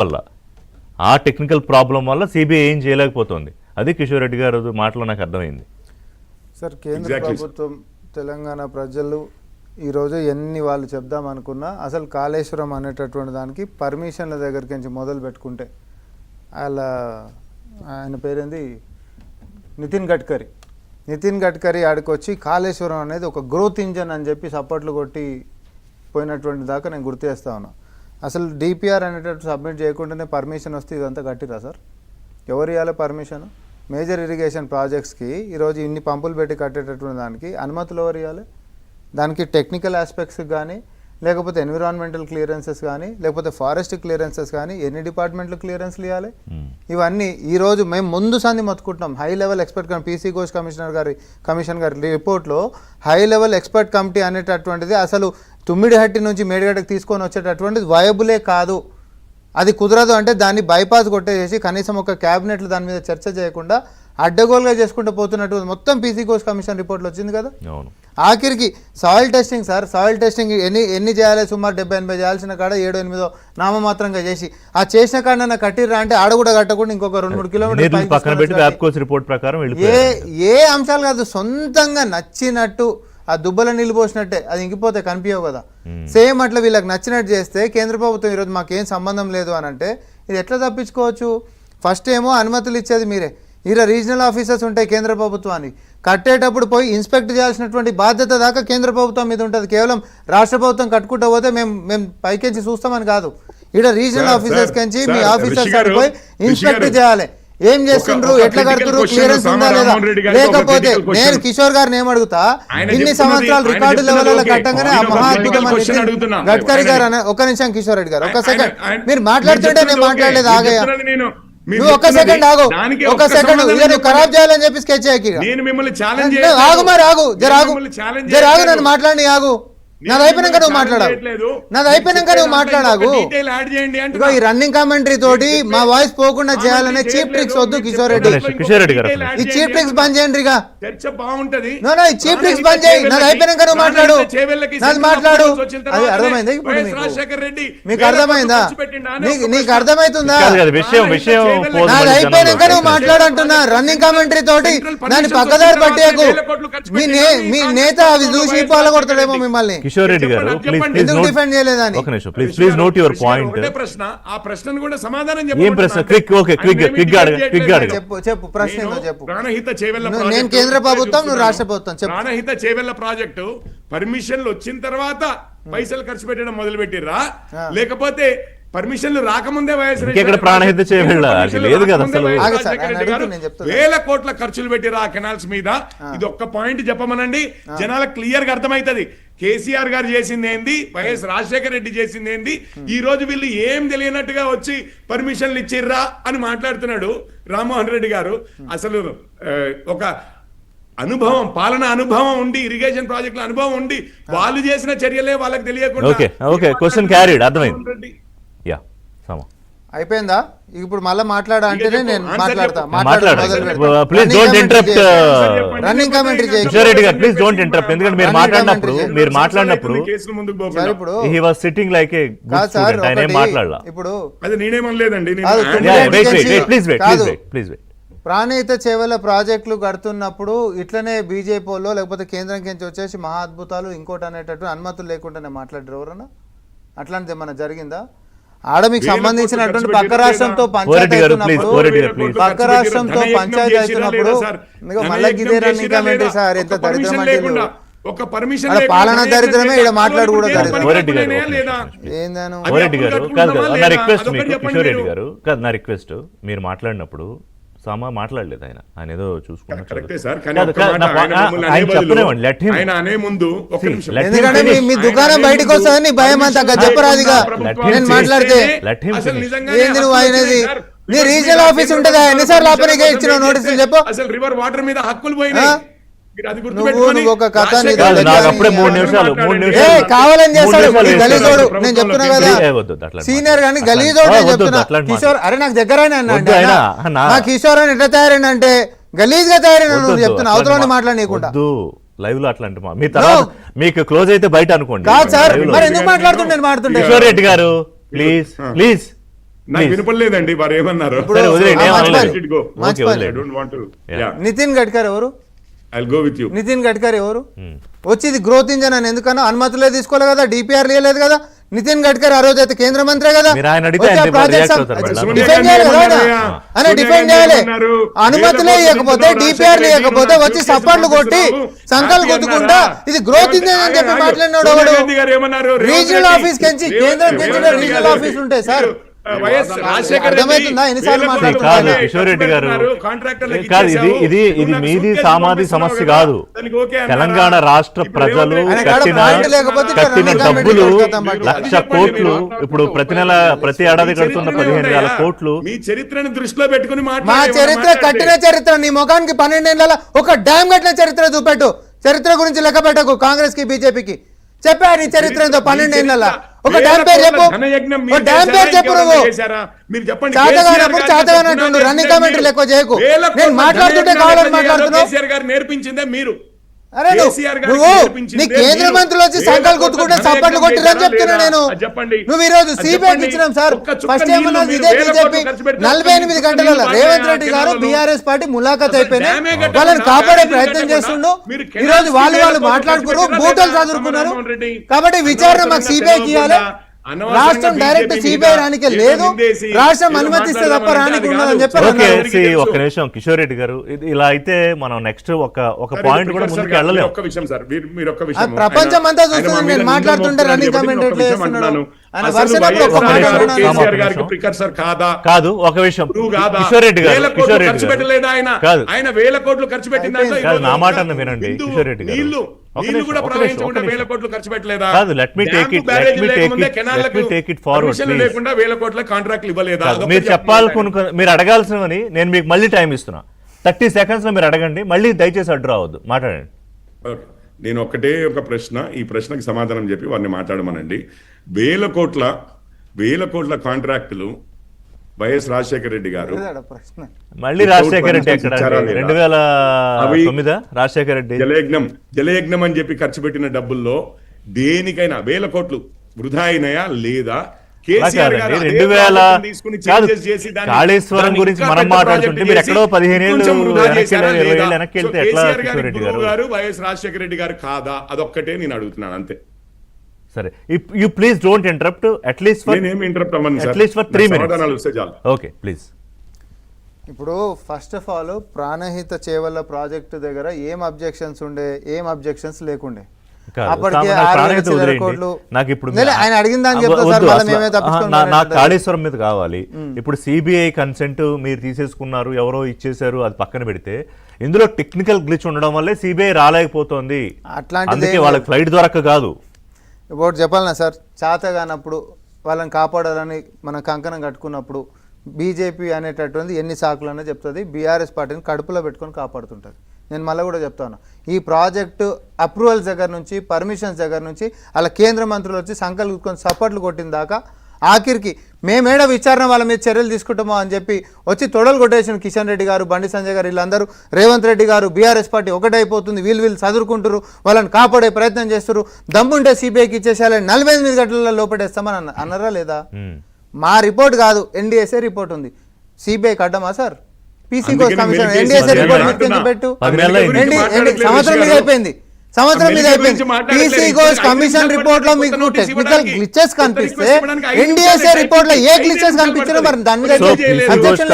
వల్ల ఆ technical problem వల్ల సిబిఐ ఏం చేయలేకపోతుంది. అది కిషోర్ రెడ్డి గారు మాటలో నాకు అర్థమైంది. సార్ కేంద్ర ప్రభుత్వం తెలంగాణ ప్రజలు ఈరోజు ఎన్ని వాళ్ళు చెప్దాం అనుకున్నా అసలు కాళేశ్వరం అనేటటువంటి దానికి పర్మిషన్ల దగ్గరికి నుంచి మొదలు పెట్టుకుంటే ఆయన పేరేంది నితిన్ గడ్కరీ ఆడికొచ్చి కాళేశ్వరం అనేది ఒక గ్రోత్ ఇంజన్ అని చెప్పి సపోర్ట్లు కొట్టి పోయినటువంటి దాకా నేను గుర్తు చేస్తా ఉన్నా. అసలు డిపిఆర్ అనేటట్టు సబ్మిట్ చేయకుండానే పర్మిషన్ వస్తే ఇదంతా కట్టిరా సార్? ఎవరు ఇవ్వాలి పర్మిషన్? మేజర్ ఇరిగేషన్ ప్రాజెక్ట్స్కి ఈరోజు ఇన్ని పంపులు పెట్టి కట్టేటటువంటి దానికి అనుమతులు ఎవరు ఇవ్వాలి? దానికి టెక్నికల్ ఆస్పెక్ట్స్ కానీ లేకపోతే ఎన్విరాన్మెంటల్ క్లియరెన్సెస్ కానీ లేకపోతే ఫారెస్ట్ క్లియరెన్సెస్ కానీ ఎన్ని డిపార్ట్మెంట్లు క్లియరెన్స్లు ఇవ్వాలి? ఇవన్నీ ఈరోజు మేము ముందు సంది మొత్తుకుంటున్నాం. High level expert PC Ghosh commission గారి రిపోర్ట్లో హై లెవెల్ ఎక్స్పర్ట్ కమిటీ అనేటటువంటిది అసలు తుమ్మిడిహట్టి నుంచి మేడిగడ్డకు తీసుకొని వచ్చేటటువంటిది వయబులే కాదు. అది కుదరదు అంటే దాన్ని బైపాస్ కొట్టేసి కనీసం ఒక క్యాబినెట్లు దాని మీద చర్చ చేయకుండా అడ్డగోలుగా చేసుకుంటూ పోతున్నట్టు మొత్తం పీసీ ఘోష్ కమిషన్ రిపోర్ట్లో వచ్చింది కదా. ఆఖరికి soil testing sir, soil testing ఎన్ని చేయాలి? సుమారు 70-80 చేయాల్సిన కాడ 7-8 నామమాత్రంగా చేసి ఆ చేసిన కాడ కట్టిర్రా అంటే ఆడ కూడా కట్టకుండా ఇంకొక 2-3 కిలోమీటర్లు ఏ అంశాలు కాదు, సొంతంగా నచ్చినట్టు ఆ దుబ్బల నీళ్ళు పోసినట్టే అది ఇంకిపోతే కనిపించవు కదా. సేమ్ అట్లా వీళ్ళకి నచ్చినట్టు చేస్తే కేంద్ర ప్రభుత్వం ఈరోజు మాకేం సంబంధం లేదు అని అంటే ఇది ఎట్లా తప్పించుకోవచ్చు? ఫస్ట్ ఏమో అనుమతులు ఇచ్చేది మీరే. ఈరోజు రీజనల్ ఆఫీసర్స్ ఉంటాయి కేంద్ర ప్రభుత్వానికి, కట్టేటప్పుడు పోయి ఇన్స్పెక్ట్ చేయాల్సినటువంటి బాధ్యత దాకా కేంద్ర ప్రభుత్వం మీద ఉంటుంది. కేవలం రాష్ట్ర ప్రభుత్వం కట్టుకుంటూ పోతే మేము పైకెంచి చూస్తామని కాదు. ఇక్కడ రీజనల్ ఆఫీసర్స్ కంచి మీ ఆఫీసర్స్ పోయి ఇన్స్పెక్ట్ చేయాలి. ఏం చేస్తుండ్రు, ఎట్లా కడుతున్నారు, క్లియరెన్స్ ఉందా లేదా? లేకపోతే నేను కిషోర్ గారిని ఏమడుగుతా, ఇన్ని సంవత్సరాలు రికార్డు లెవెల్లో కట్టంగానే ఆ మహాద్భుతమైన గడ్కరీ గారు అనే ఒక నిమిషం కిషోర్ రెడ్డి గారు ఒక సెకండ్ మీరు మాట్లాడుతుంటే నేను మాట్లాడలేదు ఆగయ్యా. నువ్వు ఒక సెకండ్ ఆగు, ఒక సెకండ్ నువ్వు ఖరాబ్ చేయాలని చెప్పి స్కెచ్ చేయకి ఆగు, మరి ఆగు, జర ఆగు నన్ను మాట్లాడి ఆగు. నాది అయిపోయినాక నువ్వు మాట్లాడాగు. ఈ రన్నింగ్ కామెంటరీ తోటి మా వాయిస్ పోకుండా చేయాలనే చీప్ ట్రిక్స్ వద్దు కిషోర్ రెడ్డి. ఈ చీప్ ట్రిక్స్ బంద్ చేయండి. ఈ చీప్ ట్రిక్స్ బంద్ చేయి. నాది అయిపోయినాక నువ్వు మాట్లాడు. నాది మాట్లాడు. అది అర్థమైంది ఇప్పుడు మీకు అర్థమైందా? నీకు అర్థమవుతుందా? నాది అయిపోయినాక నువ్వు మాట్లాడంటున్నా. రన్నింగ్ కామెంటరీ తోటి దాన్ని పక్కదారి పట్టేయకు. మీ నేత అవి చూసి పాల్గొడతాడేమో మిమ్మల్ని. కిషోర్ రెడ్డి గారు ప్లీజ్ నోట్ యువర్ పాయింట్. ఏం ప్రశ్న? చెప్పు ప్రశ్న చెప్పు. ప్రాణహిత చేవెళ్ల నేను కేంద్ర ప్రభుత్వం, నువ్వు రాష్ట్ర ప్రభుత్వం. ప్రాణహిత చేవెళ్ల ప్రాజెక్టు పర్మిషన్లు వచ్చిన తర్వాత పైసలు ఖర్చు పెట్టడం మొదలు పెట్టిర్రా, లేకపోతే పర్మిషన్లు రాకముందే ప్రాణహిత లేదు కదా అసలు? వేల కోట్ల ఖర్చులు పెట్టిరా ఆ కెనాల్స్ మీద. ఇది ఒక్క పాయింట్ చెప్పమనండి, జనాలకు క్లియర్ గా అర్థమైతది. కేసీఆర్ గారు చేసింది ఏంది, వైఎస్ రాజశేఖర రెడ్డి చేసింది ఏంది. ఈ రోజు వీళ్ళు ఏం తెలియనట్టుగా వచ్చి పర్మిషన్లు ఇచ్చిర్రా అని మాట్లాడుతున్నాడు రామ్మోహన్ రెడ్డి గారు. అసలు ఒక అనుభవం, పాలన అనుభవం ఉండి, ఇరిగేషన్ ప్రాజెక్టుల అనుభవం ఉండి వాళ్ళు చేసిన చర్యలే వాళ్ళకి తెలియకుండా అయిపోయిందా? ఇప్పుడు మళ్ళీ మాట్లా అంటేనే నేను మాట్లాడతా. రన్నింగ్ కామెంటరీ ఇప్పుడు ప్రాణహిత చేవెళ్ల ప్రాజెక్టులు కడుతున్నప్పుడు ఇట్లనే బీజేపీలో లేకపోతే కేంద్రం నుంచి వచ్చేసి మహా అద్భుతాలు ఇంకోటి అనేటట్టు అనుమతులు లేకుండానే మాట్లాడారు ఎవరన్నా? అట్లాంటిది ఏమన్నా జరిగిందా? ఆడ మీకు సంబంధించినటువంటి పక్క రాష్ట్రంతో పంచాయతీ అవుతున్నప్పుడు మళ్ళీ ఇదే రన్నింగ్ కామెంటరీ సార్ ఎంత దరిద్రం అంటే పాలనా దరిద్రమే ఇక్కడ మాట్లాడు కూడా నా రిక్వెస్ట్. మీరు మాట్లాడినప్పుడు మాట్లాడలేదు ఆయన ఏదో చూసుకున్నాడు. ఎందుకంటే మీ దుకాణం బయటకు వస్తుందని భయం అంతా చెప్పరాదిగా నేను మాట్లాడితే ఏంది నువ్వు అయినది. నీ రీజనల్ ఆఫీస్ ఉంటుందా? ఎన్నిసార్లు ఆపనిగా ఇచ్చిన నోటీసులు చెప్పు. అసలు రివర్ వాటర్ మీద హక్కులు పోయినా ఒక కథ కావాలని చేస్తాడు గలీజోడు. నేను చెప్తున్నా కదా సీనియర్ కానీ గలీజోడు నేను చెప్తున్నా. కిషోర్ అరే నాకు దగ్గర నా కిషోర్ అని ఎట్లా తయారైన అంటే గలీజ్ గా తయారైన నువ్వు చెప్తున్నా. అవతల మాట్లాడనీయకుండా లైవ్ లో అట్లా అంటే మీకు క్లోజ్ అయితే బయట అనుకోండి. కాదు సార్, మరి ఎందుకు మాట్లాడుతుంటే నేను మాట్లాడుతుంటే. కిషోర్ రెడ్డి గారు ప్లీజ్ నాకు వినపడలేదండి వారు ఏమన్నారు. సరే, వదిలేయండి, ఏం మంచి అనలేదు. పని. ఓకే, మంచి పని. వదిలేయండి. I don't want to. Yeah. Yeah. Nitin Gadkari ఎవరు? I'll go with you. Nitin Gadkari ఎవరు? వచ్చి ఇది గ్రోత్ ఇంజన్ అని ఎందుకన్నా అనుమతులే తీసుకోవాలి కదా, డిపిఆర్ లేదు కదా. నితిన్ గడ్కరీ ఆ రోజు అయితే కేంద్ర మంత్రి కదా, మీరు ఆయన అడిగితే వచ్చి ఆ ఆయన ప్రాజెక్ట్స్ react అవుతారు మేడం. డిఫెండ్ చేయాలి కదా ఆయన. ఆయన సోనియా డిఫెండ్ గాంధీ చేయాలి. ఏమన్నారు? అనుమతులే వేల ఇవ్వకపోతే కోట్ల డిపిఆర్ నిధులు ఇవ్వకపోతే రాజశేఖర వచ్చి రెడ్డి సపోర్ట్లు కొట్టి చేసిన సంకల్ హ్యాపీ కొట్టుకుంటా అన్నారా? ఇది గ్రోత్ ఇంజన్ అని చెప్పి మాట్లాడినాడు సోనియా ఎవడు? గాంధీ గారు ఏమన్నారు? రీజనల్ రేవంత్ ఆఫీస్ కెంచి రెడ్డి, కేంద్రం రేవంత్ కెంచి రెడ్డి రీజనల్ గారు ఆఫీస్ ఉంటాయి సార్. వైఎస్ రాజశేఖర రెడ్డి అర్థమవుతుందా? ఎన్నిసార్లు వేల మాట్లాడుతున్నారు? కోట్ల కాదు, కిషోర్ రెడ్డి గారు. కాంట్రాక్టర్లకు కాదు, ఇచ్చేసావు. ఇది నువ్వు నాకు మీది సూట్కేసు సామాజిక పంపిస్తున్నావు సమస్య కదా, కాదు. దానికి ఓకే అన్నారా? తెలంగాణ రాష్ట్ర ఇప్పుడు ప్రజలు రేవంత్ రెడ్డి ఆయన కాడ పాయింట్ లేకపోతే ఇట్లా కట్టిన రన్నింగ్ డబ్బులు కమిటీ కడతాం. 1,00,000 కోట్లు, ఇప్పుడు ప్రతి నెల ప్రతి ఏడాది కడుతున్న 15,000 కోట్లు. మీ చరిత్రను దృష్టిలో పెట్టుకుని మా మాట్లాడండి, చరిత్ర మాట్లాడండి. కట్టిన చరిత్ర నీ ముఖానికి 12 ఏళ్ళ ఒక డ్యామ్ కట్టిన చరిత్ర చూపెట్టు. చరిత్ర గురించి లెక్క పెట్టకు కాంగ్రెస్ కి బీజేపీకి. చెప్పా నీ చరిత్ర ఏందో 12 ఏళ్ళ ఒక డ్యామ్ పేరు చెప్పు. ఒక డ్యామ్ పేరు చెప్పు నువ్వు. మీరు చెప్పండి. చాతగానప్పుడు చాతగానంటుండు రన్నింగ్ కామెంటరీలు ఎక్కువ చేయకు. నేను మాట్లాడుతుంటే కావాలని మాట్లాడుతున్నావు. కేసీఆర్ గారు నేర్పించిందే మీరు. అరే నువ్వు నీ కేంద్ర మంత్రులు వచ్చి సంకల్ గుర్తుకుంటే చప్పట్లు కొట్టిరని చెప్తున్నా నేను. నువ్వు ఈ రోజు సిబిఐకి ఇచ్చినాం సార్. ఫస్ట్ ఏమన్నా ఇదే బీజేపీ 48 గంటలలో రేవంత్ రెడ్డి గారు బీఆర్ఎస్ పార్టీ ములాఖాత్ అయిపోయినాయి. వాళ్ళని కాపాడే ప్రయత్నం చేస్తుండు. ఈ రోజు వాళ్ళు మాట్లాడుకున్నారు, బూటలు చదువుకున్నారు. కాబట్టి విచారణ మాకు సిబిఐకి ఇవ్వాలి. రాష్ట్రం డైరెక్ట్ సిబిఐ రానికే లేదు. రాష్ట్రం అనుమతిస్తే తప్ప రానికి ఉండదని చెప్పారు. ఓకే, ఒక్క నిమిషం కిషోర్ రెడ్డి గారు, ఇలా అయితే మనం నెక్స్ట్ ఒక పాయింట్ కూడా ముందుకు వెళ్ళలేము. ఒక్క విషయం సార్, మీరు ఒక్క విషయం. ప్రపంచం అంతా చూస్తుంది నేను మాట్లాడుతుంటే రన్నింగ్ కామెంటరీ చేస్తున్నాను. ఆయన అసలు వర్షం అప్పుడు వైఎస్ ఒక మాట గారు అన్నాడు. కేసీఆర్ గారికి ప్రికర్సర్ కాదా? కాదు, ఒక విషయం నువ్వు కాదా? కిషోర్ రెడ్డి గారు, వేల కోట్లు కిషోర్ రెడ్డి ఖర్చు గారు పెట్టలేదా ఆయన? కాదు. ఆయన వేల కోట్లు ఖర్చు పెట్టిన దాంట్లో కాదు, ఈరోజు నా మాట ఇంకా అన్న వినండి, బిందు కిషోర్ రెడ్డి గారు. నీళ్లు ఒక నీళ్లు నిమిషం, కూడా ఒక ప్రవహించకుండా నిమిషం. వేల కోట్లు ఖర్చు పెట్టలేదా? కాదు, let me take it- barrage let me take లేకముందే it- కెనాల్లకు let me take it forward, పర్మిషన్లు please. లేకుండా వేల కోట్ల కాంట్రాక్ట్లు ఇవ్వలేదా? కాదు, అదొకటి మీరు చెప్పండి. చెప్పాలనుకున్న మీరు అడగాల్సినవని నేను మీకు మళ్ళీ టైం ఇస్తున్నా. 30 seconds లో మీరు అడగండి, మళ్ళీ దయచేసి అడ్డు రావద్దు, మాట్లాడండి. ఓకే. నేను ఒకటే ఒక ప్రశ్న, ఈ ప్రశ్నకి సమాధానం చెప్పి వారిని మాట్లాడమనండి. వేల కోట్ల కాంట్రాక్టులు వైఎస్ రాజశేఖర రెడ్డి గారు ఇదేడా ప్రశ్న. మళ్ళీ రాజశేఖర రెడ్డి ఎక్కడ? ఇచ్చారా లేదా? 2009 రాజశేఖర రెడ్డి జలయజ్ఞం అని చెప్పి ఖర్చు పెట్టిన డబ్బుల్లో దేనికైనా వేల కోట్లు వృధా అయినాయా లేదా? కేసీఆర్ గారు అదే 2000 ప్రాజెక్టుని తీసుకుని కాదు, changes చేసి దాన్ని- కాళేశ్వరం దాన్ని గురించి ఇంకా మనం పెద్ద మాట్లాడుతుంటే ప్రాజెక్టు మీరు ఎక్కడో చేసి 15 ఏళ్ళు కొంచెం వృధా వెనక్కి చేశారా వెళ్ళారు, 20 లేదా? ఏళ్ళు వెనక్కి వెళ్తే సో ఎట్లా కేసీఆర్ కిషోర్ గారి రెడ్డి గురువు గారు? గారు వైఎస్ రాజశేఖర రెడ్డి గారు కాదా? అదొక్కటే నేను అడుగుతున్నాను అంతే. సరే, you please don't interrupt, at least for నేనేమి ఇంటరప్ట్ అవ్వను sir. at least for 3 minutes. సమాధానాలు వస్తే చాలు. Okay please. ఇప్పుడు first of all Pranahita Chevella project దగ్గర ఏం అబ్జెక్షన్స్ ఉండే, ఏం అబ్జెక్షన్స్ లేకుండే. కాదు, అప్పటికే నాకు 6,000 ప్రాణహిత చిల్లర వదిలేయండి. కోట్లు. నాకు ఇప్పుడు లే, ఆయన అడిగిన దాన్ని చెప్తా సార్, వద్దు, మళ్ళీ అసలు, మేమే తప్పించుకొని నాకు మాట్లాడతాం. కాళేశ్వరం మీద కావాలి. ఇప్పుడు సిబిఐ కన్సెంట్ మీరు తీసేసుకున్నారు, ఎవరో ఇచ్చేసారు, అది పక్కన పెడితే ఇందులో టెక్నికల్ గ్లిచ్ ఉండడం వల్లే సిబిఐ రాలేకపోతుంది. అట్లాంటిది అందుకే ఏం వాళ్ళకి ఫ్లైట్ దొరక్క కాదు. ఇప్పుడు చెప్పాలన్నా సార్, చేత కానప్పుడు వాళ్ళని కాపాడాలని మనం కంకణం కట్టుకున్నప్పుడు బీజేపీ అనేటటువంటిది ఎన్ని సాకులనే చెప్తుంది, బీఆర్ఎస్ పార్టీని కడుపులో పెట్టుకొని కాపాడుతుంటుంది. నేను మళ్ళీ కూడా చెప్తాను, ఈ ప్రాజెక్టు అప్రూవల్స్ దగ్గర నుంచి పర్మిషన్స్ దగ్గర నుంచి అలా కేంద్ర మంత్రులు వచ్చి సంకల్పించుకొని సపోర్ట్లు కొట్టిన దాకా ఆఖరికి మేమేడ విచారణ వాళ్ళ మీద చర్యలు తీసుకుంటామో అని చెప్పి వచ్చి తొడలు కొట్టేసిన కిషన్ రెడ్డి గారు, బండి సంజయ్ గారు, వీళ్ళందరూ రేవంత్ రెడ్డి గారు, బీఆర్ఎస్ పార్టీ ఒకటైపోతుంది, వీళ్ళు చదువుకుంటారు, వాళ్ళని కాపాడే ప్రయత్నం చేస్తారు, దమ్ముంటే సిబిఐకి ఇచ్చేసేయాలని 48 గంటలలో లోపడేస్తామని అన్నారా లేదా? మా రిపోర్ట్ కాదు, ఎన్డీఎస్ఏ రిపోర్ట్ ఉంది. సిబిఐకి అడ్డమా సార్? పీసీ కోర్స్ కమిషన్ ఎన్డీఎస్ఏ రిపోర్ట్ మీకు పెట్టు. సంవత్సరం మీద అయిపోయింది, సంవత్సరం మీద అయిపోయింది. పీసీ కోర్స్ కమిషన్ రిపోర్ట్ లో మీకు టెక్నికల్ గ్లిచెస్ కనిపిస్తే ఎన్డీఎస్ఏ రిపోర్ట్ లో ఏ గ్లిచెస్ కనిపించినా మరి దాని మీద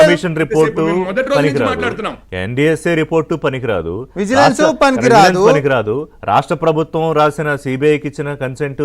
కమిషన్ రిపోర్టు పనికిరాదు, ఎన్డీఎస్ఏ రిపోర్టు పనికిరాదు, విజిలెన్స్ పనికిరాదు. రాష్ట్ర ప్రభుత్వం రాసిన సిబిఐకి ఇచ్చిన కన్సెంట్